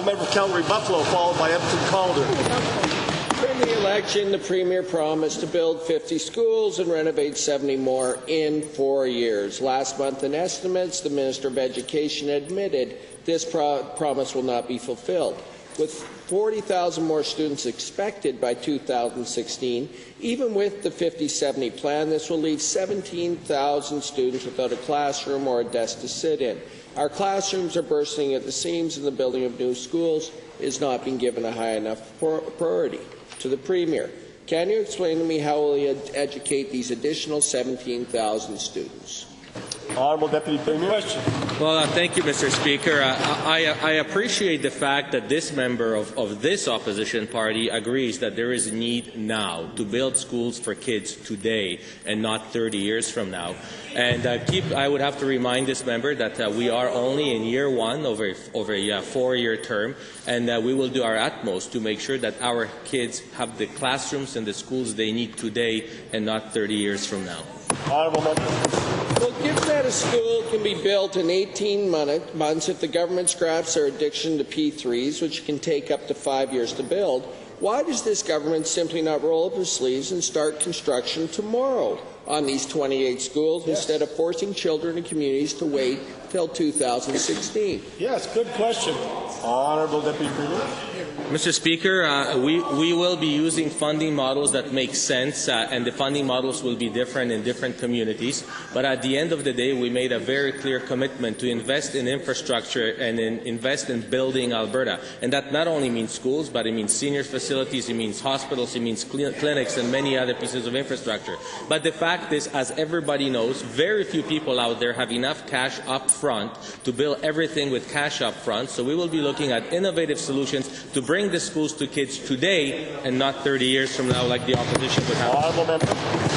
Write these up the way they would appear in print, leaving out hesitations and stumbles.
Member Calgary Buffalo, followed by Upton Calder. During the election, the Premier promised to build 50 schools and renovate 70 more in 4 years. Last month, in estimates, the Minister of Education admitted this promise will not be fulfilled. With 40,000 more students expected by 2016, even with the 50-70 plan, this will leave 17,000 students without a classroom or a desk to sit in. Our classrooms are bursting at the seams, and the building of new schools is not being given a high enough priority. To the Premier, can you explain to me how will you educate these additional 17,000 students? Honourable Deputy Premier. Question. Well, thank you, Mr. Speaker. I appreciate the fact that this member of this opposition party agrees that there is a need now to build schools for kids today and not 30 years from now. And I would have to remind this member that we are only in year one over a 4-year term, and we will do our utmost to make sure that our kids have the classrooms and the schools they need today and not 30 years from now. Honourable member. Well, given that a school can be built in 18 months if the government scraps their addiction to P3s, which can take up to 5 years to build, why does this government simply not roll up its sleeves and start construction tomorrow on these 28 schools instead of forcing children and communities to wait till 2016? Yes, good question. Honourable Deputy Premier. Mr. Speaker, we will be using funding models that make sense, and the funding models will be different in different communities. But at the end of the day, we made a very clear commitment to invest in infrastructure and invest in building Alberta. And that not only means schools, but it means senior facilities, it means hospitals, it means clinics, and many other pieces of infrastructure. But the fact is, as everybody knows, very few people out there have enough cash up front to build everything with cash up front. So we will be looking at innovative solutions to bring the schools to kids today and not 30 years from now like the opposition would have.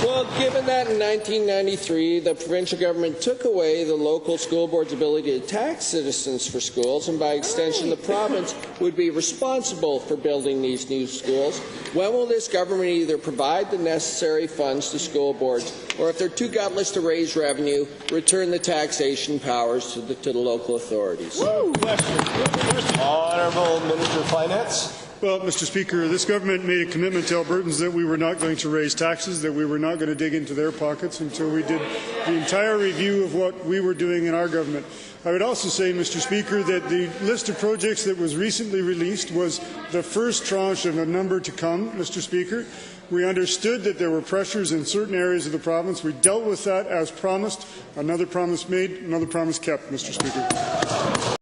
Well, given that in 1993 the provincial government took away the local school board's ability to tax citizens for schools, and by extension the province would be responsible for building these new schools, when will this government either provide the necessary funds to school boards, or if they're too gutless to raise revenue, return the taxation powers to the local authorities? Honourable Minister of Finance. Well, Mr. Speaker, this government made a commitment to Albertans that we were not going to raise taxes, that we were not going to dig into their pockets until we did the entire review of what we were doing in our government. I would also say, Mr. Speaker, that the list of projects that was recently released was the first tranche of a number to come, Mr. Speaker. We understood that there were pressures in certain areas of the province. We dealt with that as promised. Another promise made, another promise kept, Mr. Speaker.